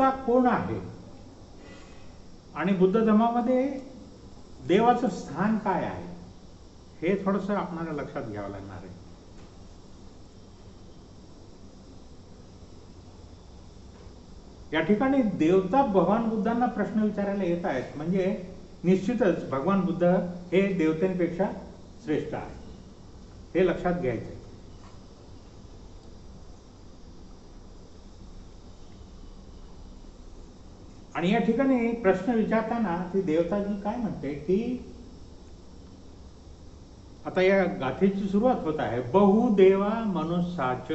देवता कोण आहे आणि बुद्ध धर्मामध्ये देवाचं स्थान काय आहे हे थोडंसं आपल्याला लक्षात घ्यावं लागणार आहे. या ठिकाणी देवता भगवान बुद्धांना प्रश्न विचारायला येत आहेत, म्हणजे निश्चितच भगवान बुद्ध हे देवतेपेक्षा श्रेष्ठ आहे, हे लक्षात घ्यायचं. आणि या ठिकाणी प्रश्न विचारताना ती देवताजी काय म्हणते की आता या गाथेची सुरुवात होत आहे, बहुदेवा मनुष्याच,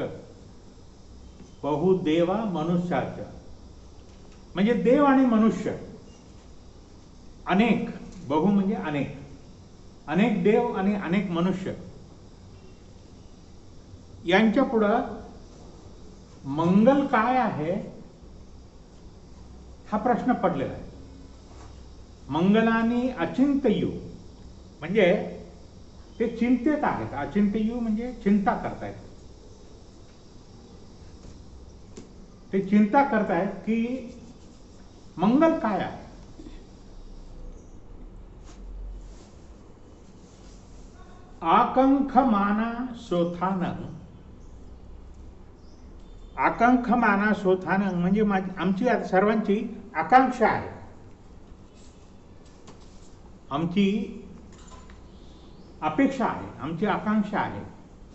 बहुदेवा मनुष्याच, म्हणजे देव आणि मनुष्य अनेक, बहु म्हणजे अनेक, अनेक देव आणि अनेक मनुष्य यांच्या पुढं मंगल काय आहे हा प्रश्न पडलेला आहे. मंगलानी अचिंतयू म्हणजे ते चिंतेत आहेत, अचिंतयू म्हणजे चिंता करतायत, ते चिंता करतायत की मंगल काय आहे. आकांक्षमाना शोथानं, आकांक्षमाना शोथानं म्हणजे आमची सर्वांची आकांक्षा आहे, आमची अपेक्षा आहे, आमची आकांक्षा आहे.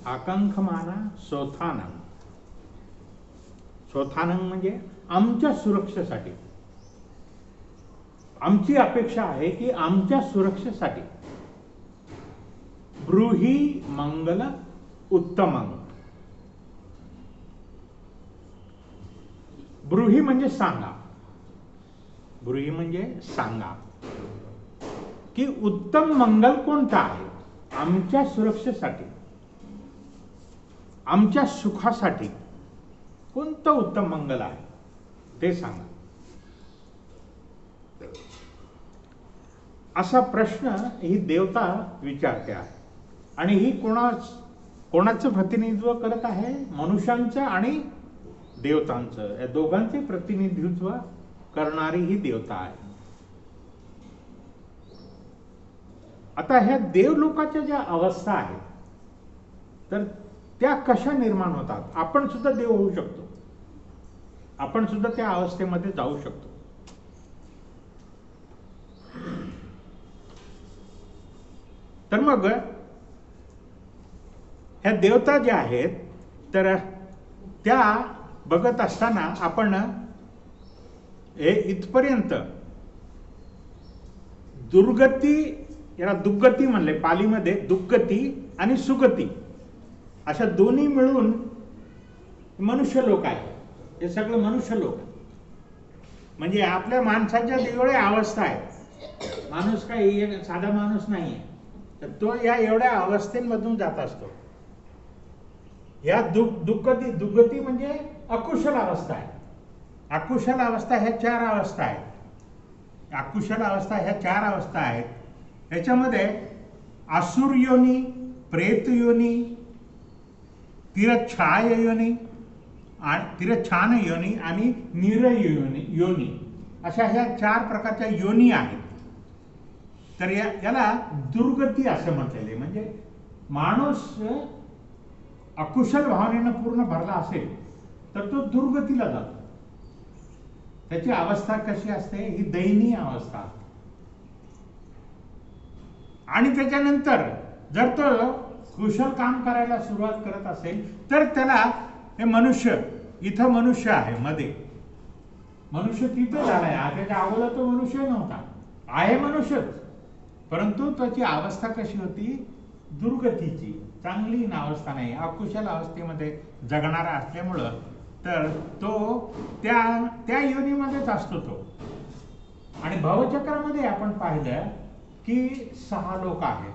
आकांक्षमाना शोथानं, शोथानं म्हणजे आमच्या सुरक्षेसाठी, आमची अपेक्षा आहे की आमच्या सुरक्षेसाठी ब्रूहि मंगल उत्तमं, ब्रूहि म्हणजे सांगा, ब्रूहि म्हणजे सांगा की उत्तम मंगल कोणतं आहे आमच्या सुरक्षेसाठी, आमच्या सुखासाठी कोणतं उत्तम मंगल आहे ते सांगा. असा प्रश्न ही देवता विचारते आहे. आणि ही कोणाचं प्रतिनिधित्व करत आहे? मनुष्यांचं आणि देवतांचं, या दोघांचे प्रतिनिधित्व करणारी ही देवता आहे. आता ह्या देवलोकाच्या ज्या अवस्था आहेत तर त्या कशा निर्माण होतात? आपण सुद्धा देव होऊ शकतो, आपण सुद्धा त्या अवस्थेमध्ये जाऊ शकतो. तर मग ह्या देवता ज्या आहेत तर त्या बघत असताना आपण हे इथपर्यंत दुर्गती, याला दुर्गती म्हणले पालीमध्ये, दुर्गती आणि सुगती अशा दोन्ही मिळून मनुष्य लोक आहे. हे सगळं मनुष्य लोक म्हणजे आपल्या माणसाच्या एवढ्या अवस्था आहेत. माणूस काही साधा माणूस नाही आहे, तर तो या एवढ्या अवस्थेमधून जात असतो. या दुर्गती म्हणजे अकुशल अवस्था आहे. अकुशल अवस्था ह्या चार अवस्था आहेत. अकुशल अवस्था ह्या चार अवस्था आहेत. त्याच्यामध्ये असुर योनी, प्रेत योनी, तिरछाय योनी, तिरछान योनी आणि निर योनी अशा ह्या चार प्रकारच्या योनी आहेत. तर याला दुर्गती असं म्हटलेले, म्हणजे माणूस अकुशल भावनेनं पूर्ण भरला असेल तर तो दुर्गतीला जातो. त्याची अवस्था कशी असते? ही दयनीय अवस्था. आणि त्याच्यानंतर जर तो कुशल काम करायला सुरुवात करत असेल तर त्याला हे मनुष्य, इथं मनुष्य आहे मध्ये, मनुष्य तिथं झालाय. त्याच्या अगोदर तो मनुष्य नव्हता, आहे मनुष्यच, परंतु त्याची अवस्था कशी होती? दुर्गतीची, चांगली अवस्था नाही, अकुशल अवस्थेमध्ये जगणारा असल्यामुळं तर तो त्या योनीमध्येच असतो तो. आणि भवचक्रामध्ये आपण पाहिलं की 6 लोक आहेत.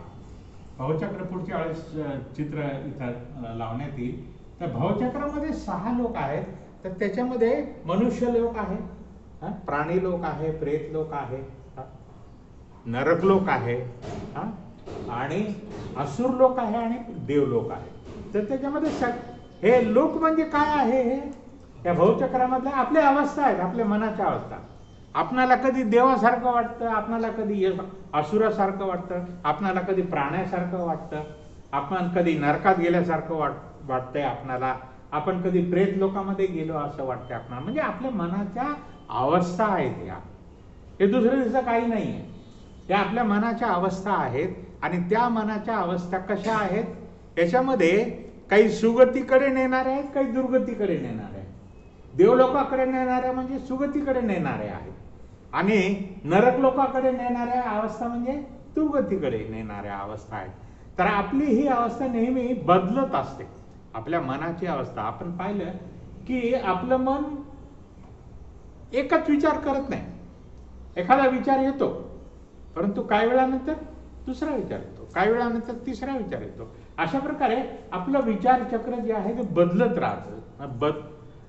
भवचक्र पुढच्या वेळेस चित्र इथं लावण्यात येईल. तर भवचक्रामध्ये 6 लोक आहेत. तर त्याच्यामध्ये मनुष्य लोक आहे, प्राणी लोक आहे, प्रेत लोक आहे, नरक लोक आहे, आणि असुर लोक आहे आणि देव लोक आहे. तर त्याच्यामध्ये हे लोक म्हणजे काय आहे? या भवचक्रामधल्या आपल्या अवस्था आहेत, आपल्या मनाच्या अवस्था. आपणाला कधी देवासारखं वाटतं, आपणाला कधी असुरासारखं वाटतं, आपणाला कधी प्राण्यासारखं वाटतं, आपण कधी नरकात गेल्यासारखं वाटतंय आपणाला, आपण कधी प्रेत लोकांमध्ये गेलो असं वाटतंय आपणाला. म्हणजे आपल्या मनाच्या अवस्था आहेत या, हे दुसरं दिसतं काही नाही आहे. त्या आपल्या मनाच्या अवस्था आहेत. आणि त्या मनाच्या अवस्था कशा आहेत, याच्यामध्ये काही सुगतीकडे नेणारे आहेत, काही दुर्गतीकडे नेणारे आहेत. देवलोकाकडे नेणाऱ्या म्हणजे सुगतीकडे नेणारे आहेत, आणि नरक लोकांकडे नेणाऱ्या अवस्था म्हणजे दुर्गतीकडे नेणाऱ्या अवस्था आहेत. तर आपली ही अवस्था नेहमी बदलत असते. आपल्या मनाची अवस्था आपण पाहिलं की आपलं मन एकच विचार करत नाही. एखादा विचार येतो, परंतु काही वेळानंतर दुसरा विचार येतो, काही वेळानंतर तिसरा विचार येतो. अशा प्रकारे आपलं विचारचक्र जे आहे ते बदलत राहतं.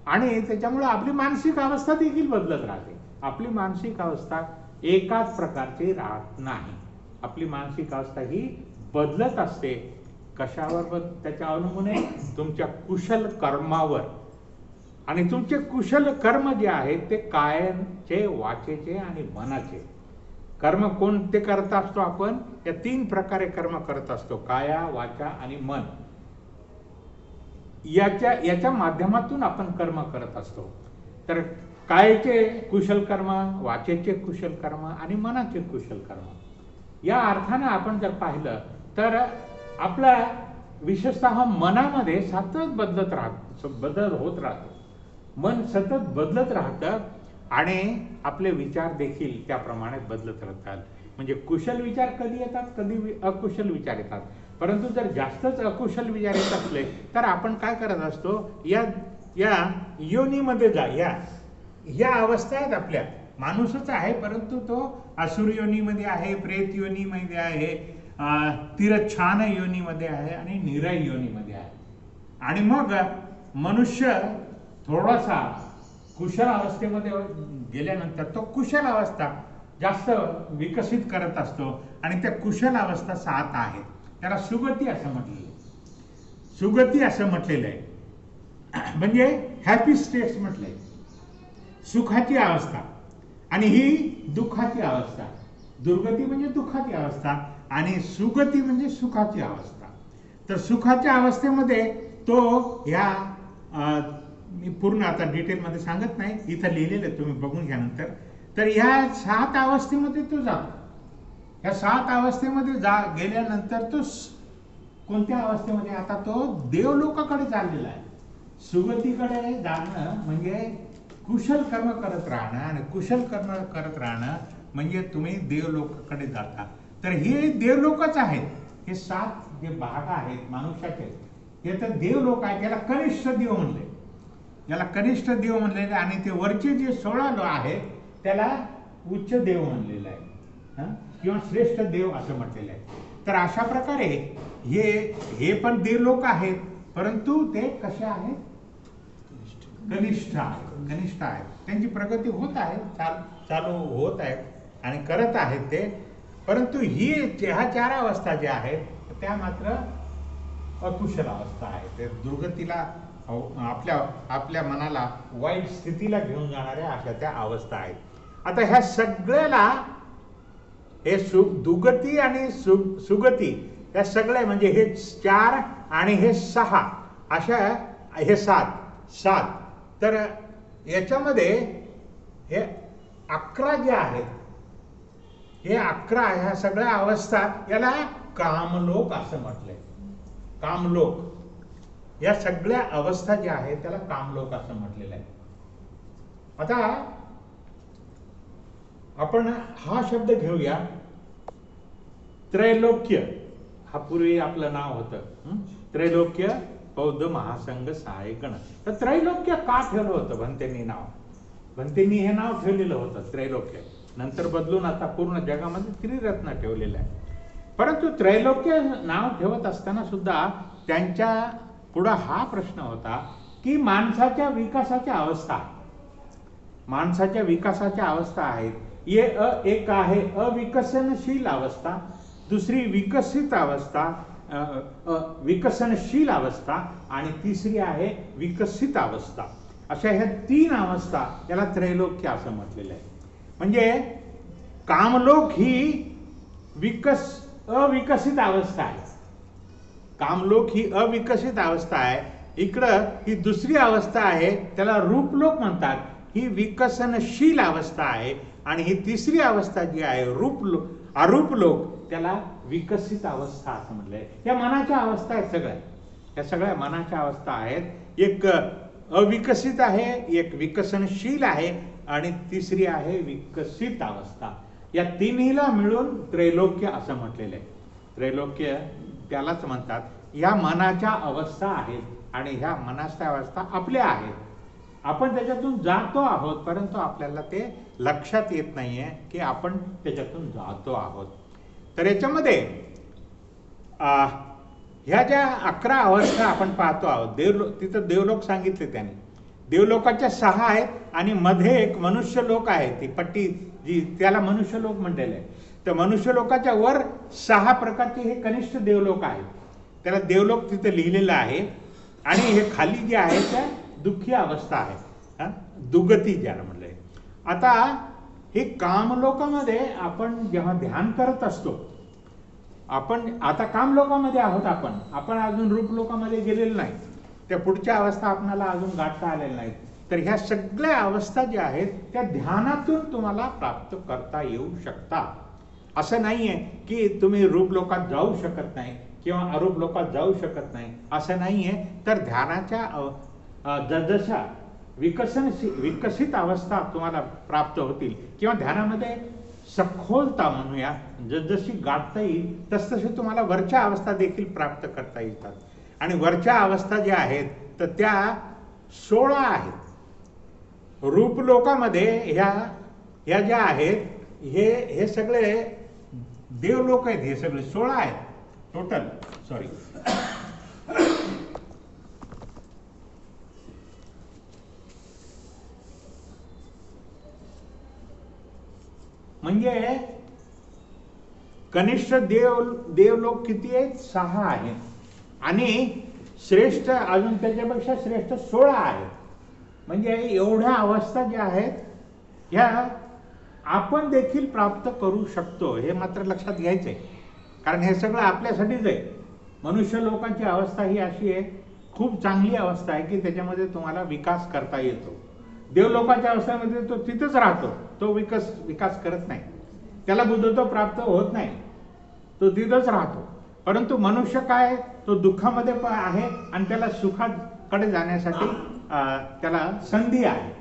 आणि त्याच्यामुळे आपली मानसिक अवस्था देखील बदलत राहते. आपली मानसिक अवस्था एकाच प्रकारची राहत नाही. आपली मानसिक अवस्था ही बदलत असते. कशावर? त्याच्या अवलंबून आहे तुमच्या कुशल कर्मावर. आणि तुमचे कुशल कर्म जे आहेत ते कायाचे, वाचेचे आणि मनाचे कर्म कोणते करत असतो आपण? या 3 प्रकारे कर्म करत असतो, काया, वाचा आणि मन. याच्या माध्यमातून आपण कर्म करत असतो. तर कायेचे कुशल कर्म, वाचेचे कुशल कर्म आणि मनाचे कुशल कर्म, या अर्थानं आपण जर पाहिलं तर आपला विशेषतः मनामध्ये सतत बदल होत राहतो. मन सतत बदलत राहतं आणि आपले विचार देखील त्याप्रमाणे बदलत राहतात. म्हणजे कुशल विचार कधी येतात, कधी अकुशल विचार येतात. परंतु जर जास्तच अकुशल विचार येत असले तर आपण काय करत असतो, या योनीमध्ये या अवस्था आहेत आपल्या. माणूसच आहे, परंतु तो असुर योनीमध्ये आहे, प्रेत योनीमध्ये आहे, तिरछान योनीमध्ये आहे आणि निराय योनीमध्ये आहे. आणि मग मनुष्य थोडासा कुशल अवस्थेमध्ये गेल्यानंतर तो कुशल अवस्था जास्त विकसित करत असतो. आणि त्या कुशल अवस्था 7 आहेत. त्याला सुगती असं म्हटलेलं आहे. सुगती असं म्हटलेलं आहे, म्हणजे हॅपी स्टेट्स म्हटलंय. सुखाची अवस्था. आणि ही दुःखाची अवस्था. दुर्गती म्हणजे दुःखाची अवस्था आणि सुगती म्हणजे सुखाची अवस्था. तर सुखाच्या अवस्थेमध्ये तो मी पूर्ण आता डिटेलमध्ये सांगत नाही, इथं लिहिलेलं तुम्ही बघून घ्या नंतर. तर ह्या 7 अवस्थेमध्ये तो जातो. ह्या 7 अवस्थेमध्ये गेल्यानंतर तो कोणत्या अवस्थेमध्ये? आता तो देवलोकाकडे चाललेला आहे. सुगतीकडे जाणं म्हणजे कुशल कर्म करत राहणं, आणि कुशल कर्म करत राहणं म्हणजे तुम्ही देवलोकाकडे जाता. तर हे देवलोकच आहेत. हे 7 जे भाग आहेत मनुष्याचे, हे तर देवलोक आहेत. याला कनिष्ठ देव म्हणले, याला कनिष्ठ देव म्हणलेले. आणि ते वरचे जे 16 आहेत त्याला उच्च देव म्हणलेलं आहे, किंवा श्रेष्ठ देव असं म्हटलेलं आहे. तर अशा प्रकारे हे पण देवलोक आहेत, परंतु ते कसे आहेत? कनिष्ठ आहेत. त्यांची प्रगती होत आहे, चालू होत आहेत आणि करत आहेत ते. परंतु ह्या 4 अवस्था ज्या आहेत त्या मात्र अकुशल अवस्था आहेत. ते दुर्गतीला, आपल्या मनाला वाईट स्थितीला घेऊन जाणाऱ्या अशा त्या अवस्था आहेत. आता ह्या सगळ्याला हे दुगती आणि सुगती, या सगळ्या म्हणजे हे 4 आणि हे 6 अशा, हे 7. तर याच्यामध्ये हे 11 जे आहेत, हे 11 ह्या सगळ्या अवस्था याला कामलोक असं म्हटलंय. कामलोक, या सगळ्या अवस्था ज्या आहेत त्याला कामलोक असं म्हटलेलं आहे. आता आपण हा शब्द घेऊया, त्रैलोक्य. हा पूर्वी आपलं नाव होतं त्रैलोक्य बौद्ध महासंघ सहाय्यक गण. तर त्रैलोक्य का ठेवलं होतं भन्तेंनी नाव? भन्तेंनी हे नाव ठेवलेलं होतं त्रैलोक्य. नंतर बदलून आता पूर्ण जगामध्ये त्रिरत्न ठेवलेलं आहे. परंतु त्रैलोक्य नाव ठेवत असताना सुद्धा त्यांच्या पुढं हा प्रश्न होता की माणसाच्या विकासाच्या अवस्था, माणसाच्या विकासाच्या अवस्था आहेत. एक आहे अविकसनशील अवस्था, दुसरी विकसित अवस्था, विकसनशील अवस्था, आणि तिसरी आहे विकसित अवस्था. अशा ह्या 3 अवस्था याला त्रैलोक्य असं म्हटलेलं आहे. म्हणजे कामलोक ही अविकसित अवस्था आहे. कामलोक ही अविकसित अवस्था आहे. इकडं ही दुसरी अवस्था आहे, त्याला रूपलोक म्हणतात, ही विकसनशील अवस्था आहे. आणि ही तिसरी अवस्था जी आहे अरूपलोक, त्याला विकसित अवस्था असं म्हटलंय. या मनाच्या अवस्था आहेत सगळ्या, या सगळ्या मनाच्या अवस्था आहेत. एक अविकसित आहे, एक विकसनशील आहे आणि तिसरी आहे विकसित अवस्था. या तिन्हीला मिळून त्रैलोक्य असं म्हटलेलं आहे. त्रैलोक्य त्यालाच म्हणतात. या मनाच्या अवस्था आहेत आणि ह्या मनाच्या अवस्था आपल्या आहेत. आपण त्याच्यातून जातो आहोत, परंतु आपल्याला ते लक्षात येत नाहीये की आपण त्याच्यातून जातो आहोत. तर याच्यामध्ये ह्या ज्या 11 अवस्था आपण पाहतो आहोत, तिथं देवलोक सांगितले त्याने. देवलोकाच्या 6 आहेत आणि मध्ये एक मनुष्य लोक आहे, ती पट्टी जी त्याला मनुष्य लोक म्हटलेलं आहे. तर मनुष्य लोकाच्या वर 6 प्रकारचे हे कनिष्ठ देवलोक आहेत. त्याला देवलोक तिथे लिहिलेलं आहे. आणि हे खाली जे आहे त्या दुःखी अवस्था आहे, दुगती ज्याला म्हणलंय. आता हे कामलोकामध्ये आपण जेव्हा ध्यान करत असतो, आपण आता कामलोकामध्ये आहोत, आपण अजून रूपलोकामध्ये गेलेलो नाही. त्या पुढच्या अवस्था आपल्याला अजून गाठता आलेल्या नाहीत. तर ह्या सगळ्या अवस्था ज्या आहेत त्या ध्यानातून तुम्हाला प्राप्त करता येऊ शकतात. असं नाहीये की तुम्ही रूपलोकात जाऊ शकत नाही किंवा अरूप लोकात जाऊ शकत नाही, असं नाहीये. तर ध्यानाच्या जसजशा विकसित अवस्था तुम्हाला प्राप्त होतील किंवा ध्यानामध्ये सखोलता म्हणूया जसजशी गाठता येईल तसतसे तुम्हाला वरच्या अवस्था देखील प्राप्त करता येतात. आणि वरच्या अवस्था ज्या आहेत तर त्या 16 आहेत. रूपलोकामध्ये ह्या ज्या आहेत हे सगळे देवलोक आहेत. हे सगळे 16 आहेत टोटल. सॉरी, म्हणजे कनिष्ठ देवलोक किती आहेत? 6 आहेत. आणि श्रेष्ठ अजून त्याच्यापेक्षा श्रेष्ठ 16 आहेत. म्हणजे एवढ्या अवस्था ज्या आहेत ह्या आपण देखील प्राप्त करू शकतो, हे मात्र लक्षात घ्यायचंय. कारण हे सगळं आपल्यासाठीच आहे. मनुष्य लोकांची अवस्था ही अशी आहे, खूप चांगली अवस्था आहे की त्याच्यामध्ये तुम्हाला विकास करता येतो. देवलोकाच्या अवस्थेमध्ये तो तिथंच राहतो, तो विकास करत नाही, त्याला बुद्धत्व प्राप्त होत नाही, तो तिथंच राहतो. परंतु मनुष्य काय, तो दुःखामध्ये आहे आणि त्याला सुखाकडे जाण्यासाठी त्याला संधी आहे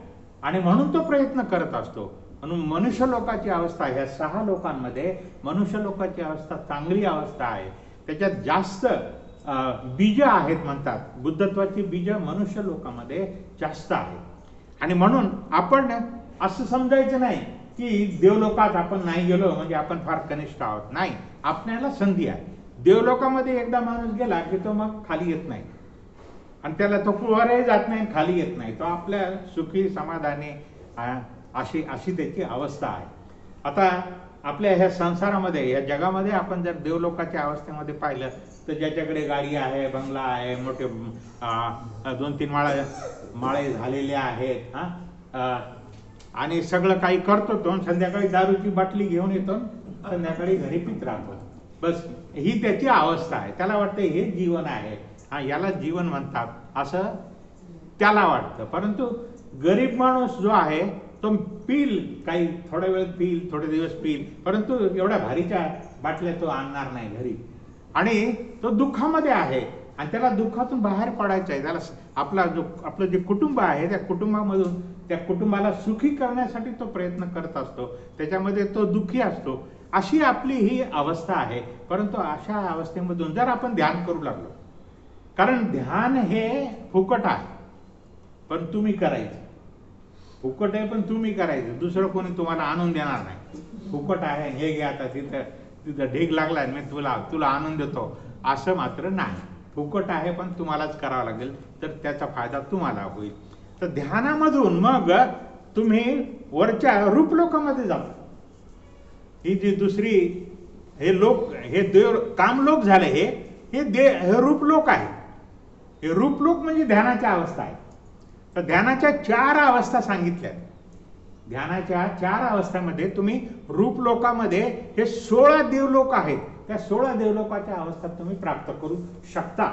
आणि म्हणून तो प्रयत्न करत असतो. म्हणून मनुष्य लोकाची अवस्था, ह्या 6 लोकांमध्ये मनुष्य लोकाची अवस्था चांगली अवस्था आहे. त्याच्यात जास्त बीज आहेत म्हणतात, बुद्धत्वाची बीज मनुष्य लोकांमध्ये जास्त आहेत. आणि म्हणून आपण असं समजायचं नाही की देवलोकात आपण नाही गेलो म्हणजे आपण फार कनिष्ठ आहोत. नाही, आपल्याला संधी आहे. देवलोकामध्ये एकदा माणूस गेला की तो मग खाली येत नाही आणि त्याला तो वरही जात नाही, खाली येत नाही, तो आपल्या सुखी समाधानी अशी त्याची अवस्था आहे. आता आपल्या ह्या संसारामध्ये, या जगामध्ये आपण जर देवलोकाच्या अवस्थेमध्ये पाहिलं तर ज्याच्याकडे गाडी आहे, बंगला आहे, मोठे 2-3 माळे झालेले आहेत, आणि सगळं काही करतो, तो संध्याकाळी दारूची बाटली घेऊन येतो, संध्याकाळी घरी पित राहतो. बस ही त्याची अवस्था आहे. त्याला वाटतं हे जीवन आहे, याला जीवन म्हणतात असं त्याला वाटतं. परंतु गरीब माणूस जो आहे तो पिल, काही थोड्या वेळ पिल, थोडे दिवस पिल, परंतु एवढ्या भारीच्या बाटल्या तो आणणार नाही घरी. आणि तो दुःखामध्ये आहे आणि त्याला दुःखातून बाहेर पडायचं आहे. त्याला आपलं जे कुटुंब आहे त्या कुटुंबामधून त्या कुटुंबाला सुखी करण्यासाठी तो प्रयत्न करत असतो, त्याच्यामध्ये तो दुःखी असतो. अशी आपली ही अवस्था आहे. परंतु अशा अवस्थेमधून जर आपण ध्यान करू लागलो, कारण ध्यान हे फुकट आहे पण तुम्ही करायचं, फुकट आहे पण तुम्ही करायचं, दुसरं कोणी तुम्हाला आणून देणार नाही. फुकट आहे, हे घे आता, तिथं ढीग लागला मी तुला आणून देतो, असं मात्र नाही. फुकट आहे पण तुम्हालाच करावं लागेल, तर त्याचा फायदा तुम्हाला होईल. तर ध्यानामधून मग तुम्ही वरच्या रूपलोकामध्ये जाता. ही जी दुसरी हे लोक, हे देव कामलोक झाले, हे रूपलोक आहे. हे रूपलोक म्हणजे ध्यानाच्या अवस्था आहे. तर ध्यानाच्या 4 अवस्था सांगितल्या. ध्यानाच्या 4 अवस्थांमध्ये तुम्ही रूपलोकामध्ये हे 16 देवलोक आहेत, त्या 16 देवलोकाच्या अवस्थात तुम्ही प्राप्त करू शकता.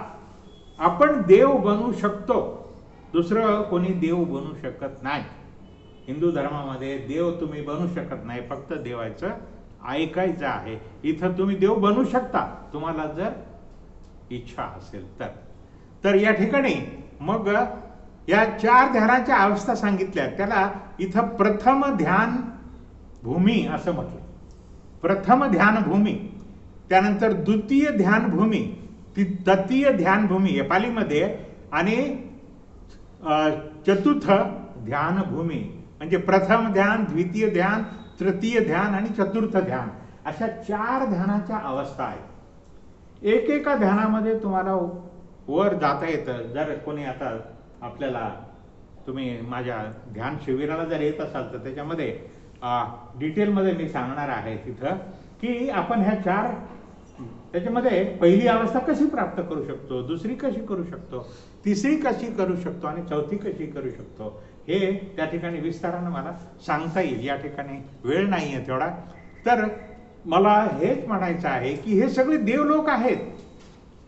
आपण देव बनू शकतो, दुसरं कोणी देव बनू शकत नाही. हिंदू धर्मामध्ये देव तुम्ही बनू शकत नाही, फक्त देवाचं ऐकायचं आहे. इथं तुम्ही देव बनू शकता, तुम्हाला जर इच्छा असेल तर. तर या ठिकाणी मग या 4 ध्यानाच्या अवस्था सांगितल्या. त्याला इथं प्रथम ध्यान भूमी असं म्हटलं. प्रथम ध्यान भूमी, त्यानंतर द्वितीय ध्यान भूमी, तृतीय ध्यान भूमी हे पालीमध्ये, आणि चतुर्थ ध्यान भूमी म्हणजे प्रथम ध्यान, द्वितीय ध्यान, तृतीय ध्यान आणि चतुर्थ ध्यान, अशा 4 ध्यानाच्या अवस्था आहेत. एकेका ध्यानामध्ये तुम्हाला वर जाता येतं. जर कोणी आता आपल्याला, तुम्ही माझ्या ध्यान शिबिराला जर येत असाल तर त्याच्यामध्ये डिटेलमध्ये मी सांगणार आहे तिथं की आपण ह्या 4 त्याच्यामध्ये पहिली अवस्था कशी प्राप्त करू शकतो, दुसरी कशी करू शकतो, तिसरी कशी करू शकतो आणि चौथी कशी करू शकतो, हे त्या ठिकाणी विस्तारानं मला सांगता येईल. या ठिकाणी वेळ नाही आहे तेवढा. तर मला हेच म्हणायचं आहे की हे सगळे देवलोक आहेत.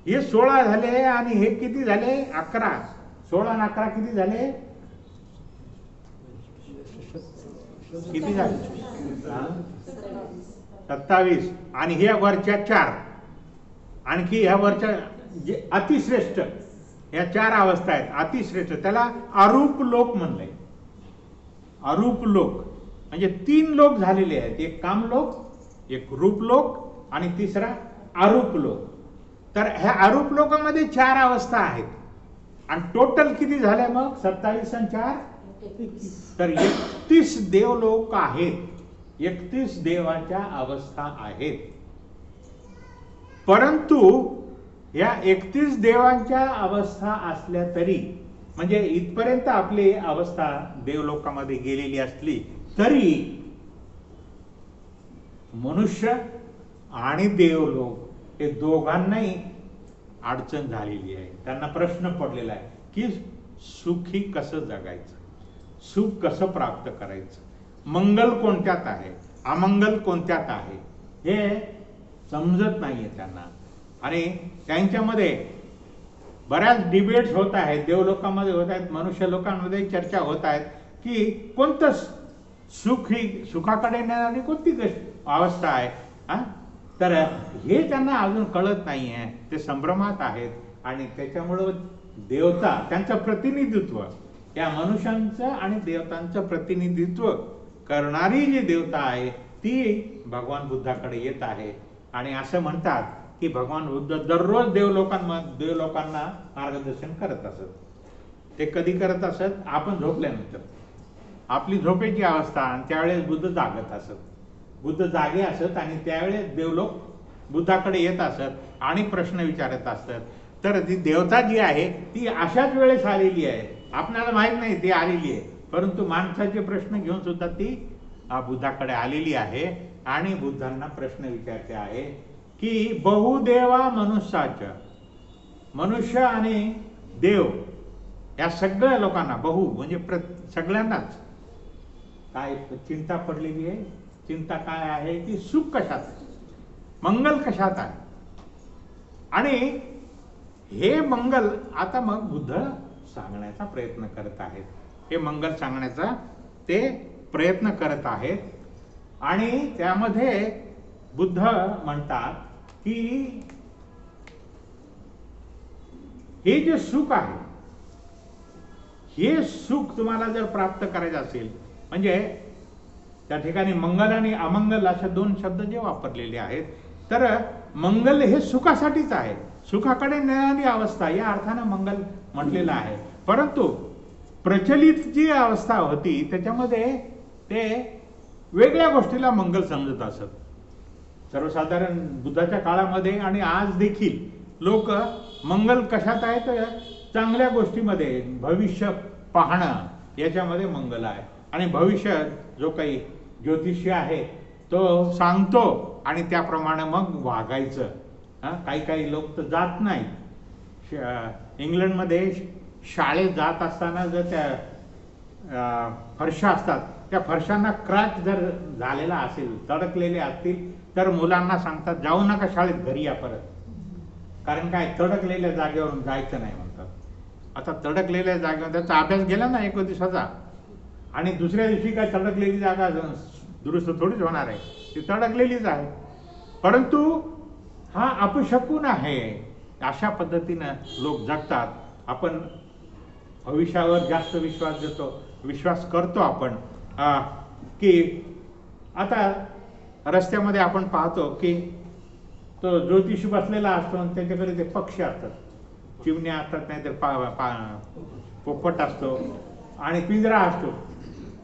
हे 16 झाले आणि हे किती झाले, 11. 16 आणि 11 किती झाले, किती झाले, 27. आणि हे वरच्या 4, आणखी ह्या वरच्या जे अतिश्रेष्ठ, या 4 अवस्था आहेत अतिश्रेष्ठ, त्याला अरूप लोक म्हणलंय. अरूप लोक म्हणजे 3 लोक झालेले आहेत, एक कामलोक, एक रूपलोक आणि तिसरा अरूप लोक. तर ह्या अरूप लोकांमध्ये 4 अवस्था आहेत आणि टोटल किती झाल्या मग, 27 आणि 4, तर 31 देवलोक आहेत, 31 देवाच्या अवस्था आहेत. परंतु या 31 देवांच्या अवस्था असल्या तरी, म्हणजे इथपर्यंत आपली अवस्था देवलोकामध्ये गेलेली असली तरी मनुष्य आणि देवलोक हे दोघांनाही अडचण झालेली आहे. त्यांना प्रश्न पडलेला आहे की सुखी कसं जगायचं, सुख कसं प्राप्त करायचं, मंगल कोणत्यात आहे, अमंगल कोणत्यात आहे, हे समजत नाहीये त्यांना. आणि त्यांच्यामध्ये बऱ्याच डिबेट्स होत आहेत, देवलोकांमध्ये होत आहेत, मनुष्य लोकांमध्ये चर्चा होत आहेत की कोणतं सुखाकडे नेणारी कोणती अवस्था आहे. तर हे त्यांना अजून कळत नाही आहे, ते संभ्रमात आहेत. आणि त्याच्यामुळं देवता, त्यांचं प्रतिनिधित्व, या मनुष्यांचं आणि देवतांचं प्रतिनिधित्व करणारी जी देवता आहे ती भगवान बुद्धाकडे येत आहे. आणि असं म्हणतात की भगवान बुद्ध दररोज देवलोकांना मार्गदर्शन करत असत. ते कधी करत असत, आपण झोपल्यानंतर, आपली झोपेची अवस्था, आणि त्यावेळेस बुद्ध जागत असत. बुद्ध जागे असत आणि त्यावेळेस देवलोक बुद्धाकडे येत असत आणि प्रश्न विचारत असत. तर ती देवता जी आहे ती अशाच वेळेस आलेली आहे, आपल्याला माहित नाही ती आलेली आहे, परंतु माणसाचे प्रश्न घेऊन सुद्धा ती बुद्धाकडे आलेली आहे. आणि बुद्धांना प्रश्न विचारते आहे की बहुदेवा मनुष्याच्या, मनुष्य आणि देव या सगळ्या लोकांना, बहु म्हणजे सगळ्यांनाच काय चिंता पडलेली आहे. चिंता काय आहे की सुख कशात आहे, मंगल कशात आहे. आणि हे मंगल आता मग बुद्ध सांगण्याचा प्रयत्न करत आहेत. हे मंगल सांगण्याचा ते प्रयत्न करत आहेत. आणि त्यामध्ये बुद्ध म्हणतात की हे जे सुख आहे, हे सुख तुम्हाला जर प्राप्त करायचं असेल, म्हणजे त्या ठिकाणी मंगल आणि अमंगल अशा 2 शब्द जे वापरलेले आहेत, तर मंगल हे सुखासाठीच आहे, सुखाकडे नेणारी अवस्था या अर्थानं मंगल म्हटलेलं आहे. परंतु प्रचलित जी अवस्था होती त्याच्यामध्ये ते वेगळ्या गोष्टीला मंगल समजत असत. सर्वसाधारण बुद्धाच्या काळामध्ये आणि आज देखील लोक मंगल कशात आहे, तर चांगल्या गोष्टीमध्ये, भविष्य पाहणं याच्यामध्ये मंगल आहे. आणि भविष्य जो काही ज्योतिषी आहे तो सांगतो आणि त्याप्रमाणे मग वागायचं. काही काही लोक तर जात नाहीत. इंग्लंडमध्ये शाळेत जात असताना जर त्या फरशा असतात त्या फरशांना क्रॅक जर झालेला असेल, तडकलेले असतील, तर मुलांना सांगतात जाऊ नका शाळेत, घरी या परत. कारण काय, तडकलेल्या जागेवरून जायचं नाही म्हणतात. आता तडकलेल्या जागेवर त्याचा अभ्यास गेला ना 1 दिवसाचा, आणि दुसऱ्या दिवशी काय तडकलेली जागा दुरुस्त थोडीच होणार आहे, ती तडकलेलीच आहे. परंतु हा अपशकुन आहे. अशा पद्धतीनं लोक जगतात. आपण भविष्यावर जास्त विश्वास देतो, विश्वास करतो आपण. की आता रस्त्यामध्ये आपण पाहतो की तो ज्योतिषी बसलेला असतो आणि त्याच्याकडे ते पक्षी असतात, चिमण्या असतात, नाहीतर पोपट असतो आणि पिंजरा असतो,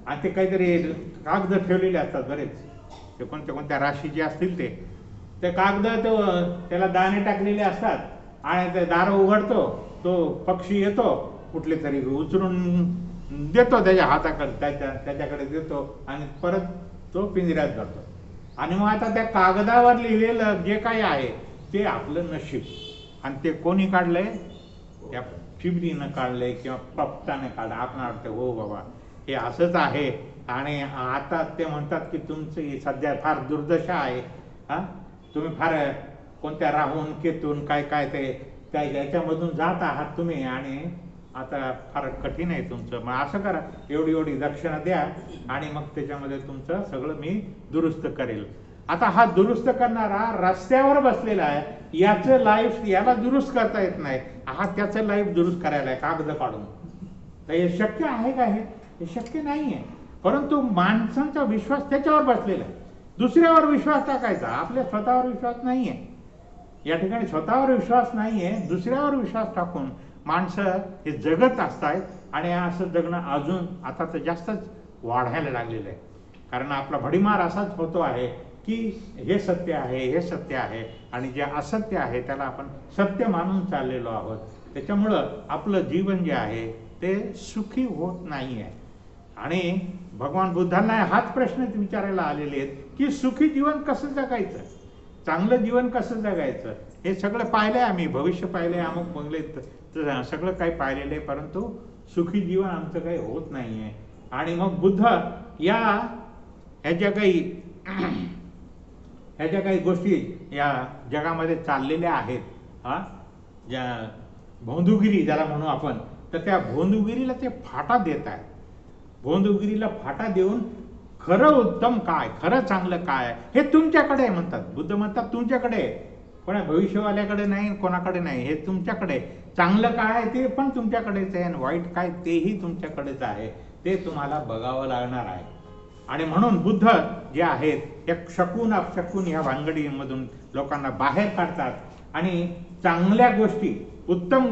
आणि ते काहीतरी कागद ठेवलेले असतात बरेच, ते कोणत्या कोणत्या राशीचे असतील ते कागद, त्याला दाणे टाकलेले असतात, आणि ते दार उघडतो, तो पक्षी येतो, कुठले तरी उचलून देतो त्याच्या हाताकडे, त्याच्याकडे देतो, आणि परत तो पिंजऱ्यात जातो. आणि मग आता त्या कागदावर लिहिलेलं जे काही आहे ते आपलं नशीब, आणि ते कोणी काढलंय, त्या चिमणीनं काढलंय किंवा पक्षाने काढलं. आपण वाटतं हो बाबा हे असंच आहे, आणि आता ते म्हणतात की तुमची सध्या फार दुर्दशा आहे, तुम्ही फार कोणत्या राहून केतून काय काय ते याच्यामधून जात आहात तुम्ही, आणि आता फार कठीण आहे तुमचं. मग असं करा, एवढी दक्षिणा द्या, आणि मग त्याच्यामध्ये तुमचं सगळं मी दुरुस्त करेल. आता हा दुरुस्त करणारा रस्त्यावर बसलेला आहे, याचं लाईफ याला दुरुस्त करता येत नाही, हा त्याचं लाईफ दुरुस्त करायला आहे कागद काढून. तर हे शक्य आहे का? हे शक्य नाही आहे. परंतु माणसांचा विश्वास त्याच्यावर बसलेला आहे. दुसऱ्यावर विश्वास टाकायचा, आपल्या स्वतःवर विश्वास नाही आहे. या ठिकाणी स्वतःवर विश्वास नाही आहे, दुसऱ्यावर विश्वास टाकून माणसं हे जगत असतात. आणि असं जगणं अजून आता तर जास्तच वाढायला लागलेलं आहे. कारण आपला भडीमार असाच होतो आहे की हे सत्य आहे, हे सत्य आहे, आणि जे असत्य आहे त्याला आपण सत्य मानून चाललेलो आहोत. त्याच्यामुळं आपलं जीवन जे आहे ते सुखी होत नाही आहे. आणि भगवान बुद्धांना हाच प्रश्न विचारायला आलेले आहेत की सुखी जीवन कसं जगायचं, चांगलं जीवन कसं जगायचं. हे सगळं पाहिलंय आम्ही, भविष्य पाहिलंय, अमुक बंगले सगळं काही पाहिलेलं आहे, परंतु सुखी जीवन आमचं काही होत नाही आहे. आणि मग बुद्ध ह्या ज्या काही गोष्टी या जगामध्ये चाललेल्या आहेत, ज्या भोंदूगिरी ज्याला म्हणू आपण, तर त्या भोंदूगिरीला ते फाटा देत आहेत. भोंदूगिरीला फाटा देऊन खरं उत्तम काय, खरं चांगलं काय हे तुमच्याकडे आहे म्हणतात. बुद्ध म्हणतात तुमच्याकडे आहे, पण भविष्यवाल्याकडे नाही, कोणाकडे नाही, हे तुमच्याकडे. चांगलं काय ते पण तुमच्याकडेच आहे, आणि वाईट काय तेही तुमच्याकडेच आहे. ते तुम्हाला बघावं लागणार आहे. आणि म्हणून बुद्ध जे आहेत एक शकून अपशकून ह्या भानगडीमधून लोकांना बाहेर काढतात, आणि चांगल्या गोष्टी, उत्तम